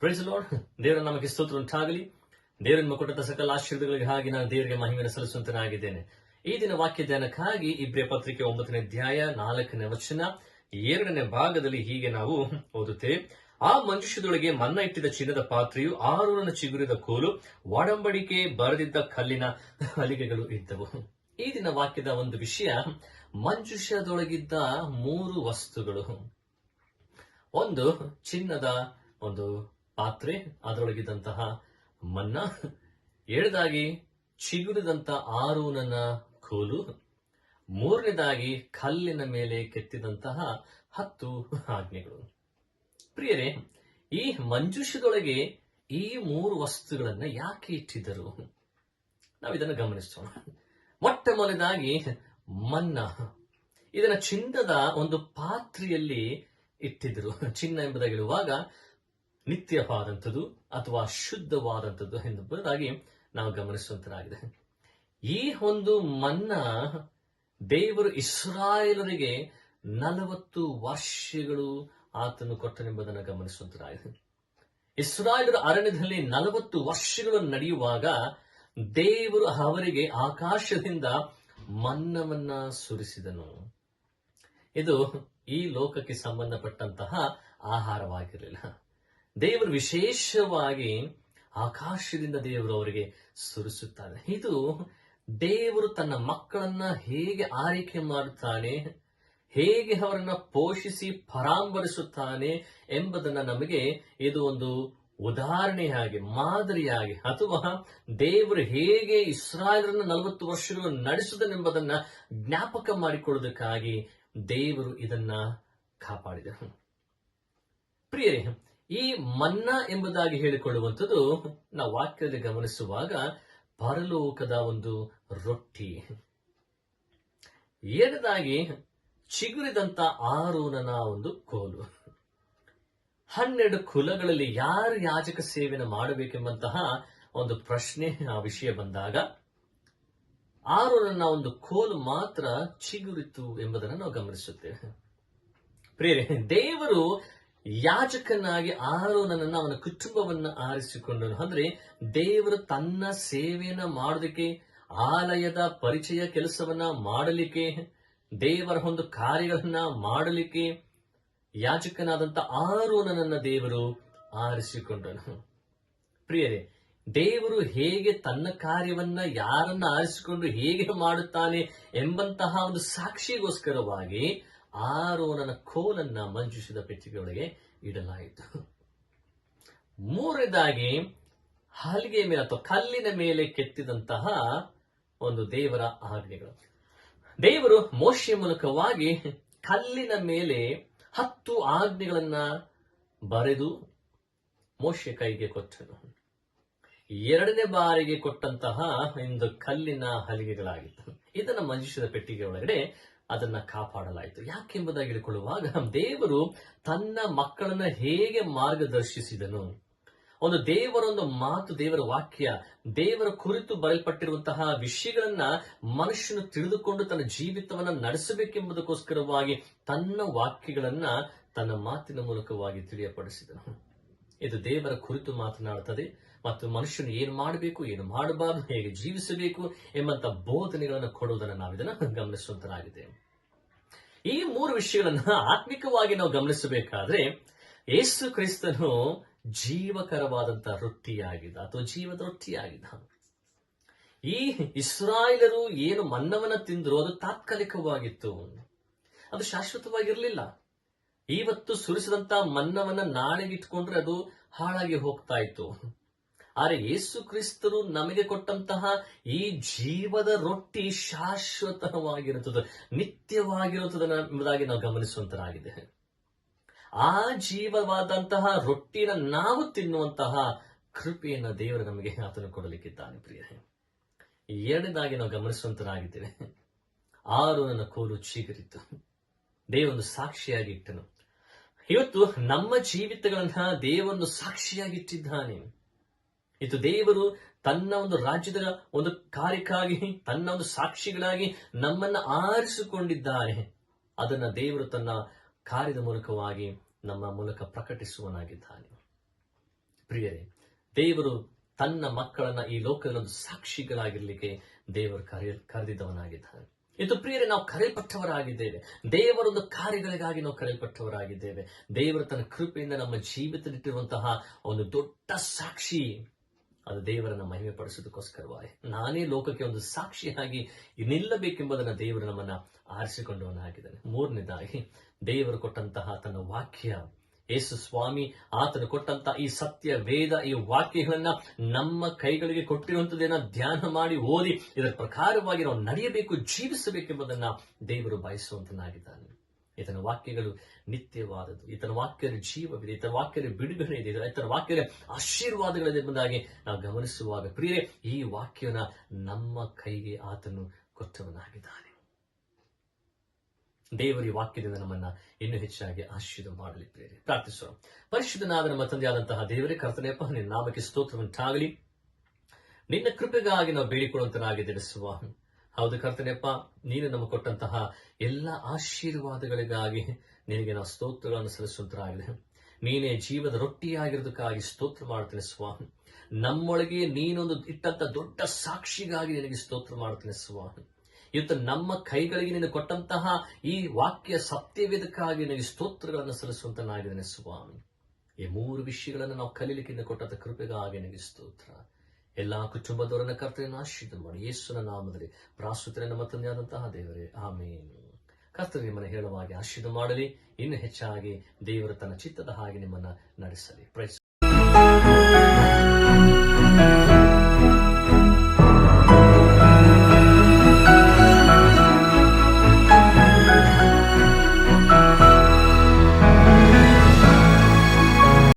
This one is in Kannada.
Price lord. ದೇವರ ನಮಗೆ ಸ್ತೋತ್ರ ಉಂಟಾಗಲಿ. ದೇವರನ್ನು ಕೊಟ್ಟಂತ ಸಕಲ ಆಶೀರ್ವಾದಗಳಿಗೆ ಹಾಗೆ ನಾನು ದೇವರಿಗೆ ಮಹಿಮೆಯನ್ನು ಸಲ್ಲಿಸುವಂತನಾಗಿದ್ದೇನೆ. ಈ ದಿನ ವಾಕ್ಯ ಧ್ಯಾನಕ್ಕಾಗಿ ಇಬ್ರಿಯ ಪತ್ರಿಕೆ 9ನೇ ಅಧ್ಯಾಯ 4ನೇ ವಚನ 2ನೇ ಭಾಗದಲ್ಲಿ ಹೀಗೆ ನಾವು ಓದುತ್ತೇವೆ. ಆ ಮಂಜೂಷದೊಳಗೆ ಮನ್ನ ಇಟ್ಟಿದ್ದ ಚಿನ್ನದ ಪಾತ್ರೆಯು, ಆರೋನನ ಚಿಗುರಿದ ಕೋಲು, ಒಡಂಬಡಿಕೆ ಬರೆದಿದ್ದ ಕಲ್ಲಿನ ಹಲಿಗೆಗಳು ಇದ್ದವು. ಈ ದಿನ ವಾಕ್ಯದ ಒಂದು ವಿಷಯ, ಮಂಜೂಷದೊಳಗಿದ್ದ 3 ವಸ್ತುಗಳು. ಒಂದು ಚಿನ್ನದ ಒಂದು ಪಾತ್ರೆ, ಅದರೊಳಗಿದ್ದಂತಹ ಮನ್ನ. ಎರಡನೇದಾಗಿ ಚಿಗುರಿದಂತ ಆರೋನನ ಕೋಲು. ಮೂರನೇದಾಗಿ ಕಲ್ಲಿನ ಮೇಲೆ ಕೆತ್ತಿದಂತಹ 10 ಆಜ್ಞೆಗಳು. ಪ್ರಿಯರೇ, ಈ ಮಂಜೂಷದೊಳಗೆ ಈ 3 ವಸ್ತುಗಳನ್ನ ಯಾಕೆ ಇಟ್ಟಿದ್ದರು? ನಾವಿದನ್ನು ಗಮನಿಸೋಣ. ಮೊಟ್ಟ ಮೊದಲನೇದಾಗಿ ಮನ್ನ. ಇದನ್ನ ಚಿನ್ನದ ಒಂದು ಪಾತ್ರೆಯಲ್ಲಿ ಇಟ್ಟಿದ್ದರು. ಚಿನ್ನ ಎಂಬುದಾಗಿ ಹೇಳುವಾಗ ನಿತ್ಯವಾದಂಥದ್ದು ಅಥವಾ ಶುದ್ಧವಾದಂಥದ್ದು ಎಂಬುದಾಗಿ ನಾವು ಗಮನಿಸುವಂತರಾಗಿದೆ. ಈ ಒಂದು ಮನ್ನ ದೇವರು ಇಸ್ರಾಯೇಲರಿಗೆ 40 ವರ್ಷಗಳು ಆತನು ಕೊಟ್ಟನೆಂಬುದನ್ನು ಗಮನಿಸುವಂತರಾಗಿದೆ. ಇಸ್ರಾಯೇಲರ ಅರಣ್ಯದಲ್ಲಿ 40 ವರ್ಷಗಳು ನಡೆಯುವಾಗ ದೇವರು ಅವರಿಗೆ ಆಕಾಶದಿಂದ ಮನ್ನವನ್ನ ಸುರಿಸಿದನು. ಇದು ಈ ಲೋಕಕ್ಕೆ ಸಂಬಂಧಪಟ್ಟಂತಹ ಆಹಾರವಾಗಿರಲಿಲ್ಲ. ದೇವರು ವಿಶೇಷವಾಗಿ ಆಕಾಶದಿಂದ ದೇವರು ಅವರಿಗೆ ಸುರಿಸುತ್ತಾನೆ. ಇದು ದೇವರು ತನ್ನ ಮಕ್ಕಳನ್ನ ಹೇಗೆ ಆರೈಕೆ ಮಾಡುತ್ತಾನೆ, ಹೇಗೆ ಅವರನ್ನ ಪೋಷಿಸಿ ಪರಾಂಬರಿಸುತ್ತಾನೆ ಎಂಬುದನ್ನ ನಮಗೆ ಇದು ಒಂದು ಉದಾಹರಣೆಯಾಗಿ, ಮಾದರಿಯಾಗಿ, ಅಥವಾ ದೇವರು ಹೇಗೆ ಇಸ್ರಾಯೇಲರನ್ನು 40 ವರ್ಷಗಳು ನಡೆಸುವುದೆಂಬುದನ್ನ ಜ್ಞಾಪಕ ಮಾಡಿಕೊಳ್ಳುವುದಕ್ಕಾಗಿ ದೇವರು ಇದನ್ನ ಕಾಪಾಡಿದರು. ಪ್ರಿಯರೇ, ಈ ಮನ್ನಾ ಎಂಬುದಾಗಿ ಹೇಳಿಕೊಳ್ಳುವಂಥದ್ದು ನಾವು ವಾಕ್ಯದಲ್ಲಿ ಗಮನಿಸುವಾಗ ಪರಲೋಕದ ಒಂದು ರೊಟ್ಟಿ. ಎರಡನೇದಾಗಿ ಚಿಗುರಿದಂತ ಆರೋನನ ಒಂದು ಕೋಲು. 12 ಕುಲಗಳಲ್ಲಿ ಯಾರು ಯಾಜಕ ಸೇವೆಯನ್ನು ಮಾಡಬೇಕೆಂಬಂತಹ ಒಂದು ಪ್ರಶ್ನೆ, ಆ ವಿಷಯ ಬಂದಾಗ ಆರೋನನ ಒಂದು ಕೋಲು ಮಾತ್ರ ಚಿಗುರಿತು ಎಂಬುದನ್ನು ನಾವು ಗಮನಿಸುತ್ತೇವೆ. ಪ್ರಿಯರೇ, ದೇವರು ಯಾಜಕನಾಗಿ ಆರೋನನನ್ನ, ಅವನ ಕುಟುಂಬವನ್ನ ಆರಿಸಿಕೊಂಡನು. ಅಂದ್ರೆ ದೇವರು ತನ್ನ ಸೇವೆಯನ್ನ ಮಾಡೋದಕ್ಕೆ, ಆಲಯದ ಪರಿಚಯ ಕೆಲಸವನ್ನ ಮಾಡಲಿಕ್ಕೆ, ದೇವರ ಒಂದು ಕಾರ್ಯಗಳನ್ನ ಮಾಡಲಿಕ್ಕೆ ಯಾಜಕನಾದಂತ ಆರೋನನನ್ನ ದೇವರು ಆರಿಸಿಕೊಂಡನು. ಪ್ರಿಯರೇ, ದೇವರು ಹೇಗೆ ತನ್ನ ಕಾರ್ಯವನ್ನ ಯಾರನ್ನ ಆರಿಸಿಕೊಂಡು ಹೇಗೆ ಮಾಡುತ್ತಾನೆ ಎಂಬಂತಹ ಒಂದು ಸಾಕ್ಷಿಗೋಸ್ಕರವಾಗಿ ಆರೋನನ ಕೋಲನ್ನ ಮಂಜೂಷದ ಪೆಟ್ಟಿಗೆಯೊಳಗೆ ಇಡಲಾಯಿತು. ಮೂರನೇದಾಗಿ ಹಲಿಗೆ ಮೇಲೆ ಅಥವಾ ಕಲ್ಲಿನ ಮೇಲೆ ಕೆತ್ತಿದಂತಹ ಒಂದು ದೇವರ ಆಜ್ಞೆಗಳು. ದೇವರು ಮೋಶೆಯ ಮೂಲಕವಾಗಿ ಕಲ್ಲಿನ ಮೇಲೆ 10 ಆಜ್ಞೆಗಳನ್ನ ಬರೆದು ಮೋಶೆ ಕೈಗೆ ಕೊಟ್ಟನು. 2ನೇ ಬಾರಿಗೆ ಕೊಟ್ಟಂತಹ ಒಂದು ಕಲ್ಲಿನ ಹಲಿಗೆಗಳಾಗಿತ್ತು. ಇದನ್ನ ಮಂಜೂಷದ ಪೆಟ್ಟಿಗೆ ಒಳಗಡೆ ಅದನ್ನ ಕಾಪಾಡಲಾಯಿತು. ಯಾಕೆಂಬುದಾಗಿ ಹೇಳಿಕೊಳ್ಳುವಾಗ ದೇವರು ತನ್ನ ಮಕ್ಕಳನ್ನ ಹೇಗೆ ಮಾರ್ಗದರ್ಶಿಸಿದನು, ಒಂದು ದೇವರೊಂದು ಮಾತು, ದೇವರ ವಾಕ್ಯ, ದೇವರ ಕುರಿತು ಬರೆಯಲ್ಪಟ್ಟಿರುವಂತಹ ವಿಷಯಗಳನ್ನ ಮನುಷ್ಯನು ತಿಳಿದುಕೊಂಡು ತನ್ನ ಜೀವಿತವನ್ನ ನಡೆಸಬೇಕೆಂಬುದಕ್ಕೋಸ್ಕರವಾಗಿ ತನ್ನ ವಾಕ್ಯಗಳನ್ನ ತನ್ನ ಮಾತಿನ ಮೂಲಕವಾಗಿ ತಿಳಿಯಪಡಿಸಿದನು. ಇದು ದೇವರ ಕುರಿತು ಮಾತನಾಡುತ್ತದೆ ಮತ್ತು ಮನುಷ್ಯನು ಏನು ಮಾಡಬೇಕು, ಏನು ಮಾಡಬಾರದು, ಹೇಗೆ ಜೀವಿಸಬೇಕು ಎಂಬಂತ ಬೋಧನೆಗಳನ್ನು ಕೊಡುವುದನ್ನು ನಾವಿದನ್ನ ಗಮನಿಸುವಂತರಾಗಿದೆ. ಈ 3 ವಿಷಯಗಳನ್ನ ಆತ್ಮಿಕವಾಗಿ ನಾವು ಗಮನಿಸಬೇಕಾದ್ರೆ, ಯೇಸು ಕ್ರಿಸ್ತನು ಜೀವಕರವಾದಂತಹ ರೊಟ್ಟಿಯಾಗಿದ್ದ ಅಥವಾ ಜೀವದ ರೊಟ್ಟಿಯಾಗಿದ್ದ. ಈ ಇಸ್ರಾಯೇಲರು ಏನು ಮನ್ನವನ್ನ ತಿಂದ್ರು ಅದು ತಾತ್ಕಾಲಿಕವಾಗಿತ್ತು, ಅದು ಶಾಶ್ವತವಾಗಿರಲಿಲ್ಲ. ಇವತ್ತು ಸುರಿಸಿದಂತ ಮನ್ನವನ್ನ ನಾಳೆಗಿಟ್ಕೊಂಡ್ರೆ ಅದು ಹಾಳಾಗಿ ಹೋಗ್ತಾ ಇತ್ತು. ಆದರೆ ಯೇಸು ಕ್ರಿಸ್ತರು ನಮಗೆ ಕೊಟ್ಟಂತಹ ಈ ಜೀವದ ರೊಟ್ಟಿ ಶಾಶ್ವತವಾಗಿರುತ್ತದೆ, ನಿತ್ಯವಾಗಿರುತ್ತದೆ ಎಂಬುದಾಗಿ ನಾವು ಗಮನಿಸುವಂತರಾಗಿದೆ. ಆ ಜೀವವಾದಂತಹ ರೊಟ್ಟಿನ ನಾವು ತಿನ್ನುವಂತಹ ಕೃಪೆಯನ್ನ ದೇವರು ನಮಗೆ ಆತನು ಕೊಡಲಿಕ್ಕಿದ್ದಾನೆ. ಪ್ರಿಯರೇ, ಎರಡನೇದಾಗಿ ನಾವು ಗಮನಿಸುವಂತರಾಗಿದ್ದೇವೆ, ಆರೋನನ ಕೋಲು ಚಿಗುರಿತು. ದೇವರನ್ನು ಸಾಕ್ಷಿಯಾಗಿ ಇಟ್ಟನು. ಇವತ್ತು ನಮ್ಮ ಜೀವಿತಗಳನ್ನ ದೇವರನ್ನು ಸಾಕ್ಷಿಯಾಗಿ ಇಟ್ಟಿದ್ದಾನೆ. ಇದು ದೇವರು ತನ್ನ ಒಂದು ರಾಜ್ಯದ ಒಂದು ಕಾರ್ಯಕ್ಕಾಗಿ, ತನ್ನ ಒಂದು ಸಾಕ್ಷಿಗಳಾಗಿ ನಮ್ಮನ್ನ ಆರಿಸಿಕೊಂಡಿದ್ದಾರೆ. ಅದನ್ನ ದೇವರು ತನ್ನ ಕಾರ್ಯದ ಮೂಲಕವಾಗಿ ನಮ್ಮ ಮೂಲಕ ಪ್ರಕಟಿಸುವನಾಗಿದ್ದಾನೆ. ಪ್ರಿಯರೇ, ದೇವರು ತನ್ನ ಮಕ್ಕಳನ್ನ ಈ ಲೋಕದಲ್ಲಿ ಒಂದು ಸಾಕ್ಷಿಗಳಾಗಿರ್ಲಿಕ್ಕೆ ದೇವರು ಕರೆದಿದ್ದವನಾಗಿದ್ದಾನೆ. ಇದು ಪ್ರಿಯರೇ, ನಾವು ಕರೆಯಲ್ಪಟ್ಟವರಾಗಿದ್ದೇವೆ. ದೇವರೊಂದು ಕಾರ್ಯಗಳಿಗಾಗಿ ನಾವು ಕರೆಯಲ್ಪಟ್ಟವರಾಗಿದ್ದೇವೆ. ದೇವರು ತನ್ನ ಕೃಪೆಯಿಂದ ನಮ್ಮ ಜೀವಿತದಲ್ಲಿಟ್ಟಿರುವಂತಹ ಒಂದು ದೊಡ್ಡ ಸಾಕ್ಷಿ, ಅದು ದೇವರನ್ನ ಮಹಿಮೆ ಪಡಿಸೋದಕ್ಕೋಸ್ಕರವಾಗಿ. ನಾನೇ ಲೋಕಕ್ಕೆ ಒಂದು ಸಾಕ್ಷಿಯಾಗಿ ನಿಲ್ಲಬೇಕೆಂಬುದನ್ನು ದೇವರು ನಮ್ಮನ್ನ ಆರಿಸಿಕೊಂಡವನಾಗಿದ್ದಾನೆ. ಮೂರನೇದಾಗಿ, ದೇವರು ಕೊಟ್ಟಂತಹ ತನ್ನ ವಾಕ್ಯ, ಯೇಸು ಸ್ವಾಮಿ ಆತನು ಕೊಟ್ಟಂತ ಈ ಸತ್ಯ ವೇದ, ಈ ವಾಕ್ಯಗಳನ್ನ ನಮ್ಮ ಕೈಗಳಿಗೆ ಕೊಟ್ಟಿರುವಂತದ್ದೇನ ಧ್ಯಾನ ಮಾಡಿ ಓದಿ ಇದರ ಪ್ರಕಾರವಾಗಿ ನಾವು ನಡೆಯಬೇಕು, ಜೀವಿಸಬೇಕೆಂಬುದನ್ನ ದೇವರು ಬಯಸುವಂತನಾಗಿದ್ದಾನೆ. ಈತನ ವಾಕ್ಯಗಳು ನಿತ್ಯವಾದದ್ದು, ಈತನ ವಾಕ್ಯದ ಜೀವವಿದೆ, ಈತನ ವಾಕ್ಯದ ಬಿಡುಗಡೆ ಇದೆ, ಈತನ ವಾಕ್ಯದ ಆಶೀರ್ವಾದಗಳಿದೆ ಎಂಬುದಾಗಿ ನಾವು ಗಮನಿಸುವಾಗ ಪ್ರಿಯರೇ, ಈ ವಾಕ್ಯನ ನಮ್ಮ ಕೈಗೆ ಆತನು ಕೊಟ್ಟವನಾಗಿದ್ದಾನೆ. ದೇವರ ಈ ವಾಕ್ಯದಿಂದ ನಮ್ಮನ್ನ ಇನ್ನೂ ಹೆಚ್ಚಾಗಿ ಆಶೀರ್ವಾದ ಮಾಡಲಿ. ಪ್ರಿಯರೇ, ಪ್ರಾರ್ಥಿಸೋಣ. ಪರಿಶುದ್ಧನಾದ ನಮ್ಮ ತಂದೆಯಾದಂತಹ ದೇವರೇ, ಕರ್ತನೆಯಪ್ಪ, ನಿನ್ನ ನಾಮಕ್ಕೆ ಸ್ತೋತ್ರವುಂಟಾಗಲಿ. ನಿನ್ನ ಕೃಪೆಗಾಗಿ ನಾವು ಬೇಡಿಕೊಳ್ಳುವಂತನಾಗಿದ್ದೇವೆ ಸ್ವಾಮಿ. ಹೌದು ಕರ್ತನೆಯಪ್ಪ, ನೀನು ನಮಗೆ ಕೊಟ್ಟಂತಹ ಎಲ್ಲ ಆಶೀರ್ವಾದಗಳಿಗಾಗಿ ನಿನಗೆ ನಾವು ಸ್ತೋತ್ರಗಳನ್ನು ಸಲ್ಲಿಸುವಂತರಾಗಿದೆ. ನೀನೇ ಜೀವದ ರೊಟ್ಟಿಯಾಗಿರೋದಕ್ಕಾಗಿ ಸ್ತೋತ್ರ ಮಾಡ್ತೇನೆ ಸ್ವಾಮಿ. ನಮ್ಮೊಳಗೆ ನೀನೊಂದು ಇಟ್ಟಂತ ದೊಡ್ಡ ಸಾಕ್ಷಿಗಾಗಿ ನಿನಗೆ ಸ್ತೋತ್ರ ಮಾಡ್ತೇನೆ ಸ್ವಾಮಿ. ಇವತ್ತು ನಮ್ಮ ಕೈಗಳಿಗೆ ನೀನು ಕೊಟ್ಟಂತಹ ಈ ವಾಕ್ಯ ಸತ್ಯವೇದಕ್ಕಾಗಿ ನನಗೆ ಸ್ತೋತ್ರಗಳನ್ನು ಸಲ್ಲಿಸುವಂತನಾಗಿದ್ದೇನೆ ಸ್ವಾಮಿ. ಈ ಮೂರು ವಿಷಯಗಳನ್ನು ನಾವು ಕಲೀಲಿಕ್ಕೆ ಕೊಟ್ಟಂತ ಕೃಪೆಗಾಗಿ ನನಗೆ ಸ್ತೋತ್ರ. ಎಲ್ಲಾ ಕುಟುಂಬದವರನ್ನ ಕರ್ತನ ಆಶೀರ್ವಾದ ಮಾಡಿ ಯೇಸುವಿನ ನಾಮದಲ್ಲಿ ಪ್ರಾಸ್ತುತನೇ ನಮ್ಮ ತಂದೆಯಾದಂತಹ ದೇವರೇ, ಆಮೇನ್. ಕರ್ತನ ನಿಮ್ಮನ್ನು ಹೇಳುವಾಗೆ ಆಶೀರ್ವಾದ ಮಾಡಲಿ. ಇನ್ನು ಹೆಚ್ಚಾಗಿ ದೇವರು ತನ್ನ ಚಿತ್ತದ ಹಾಗೆ ನಿಮ್ಮನ್ನ ನಡೆಸಲಿ. ಪ್ರೈಸ್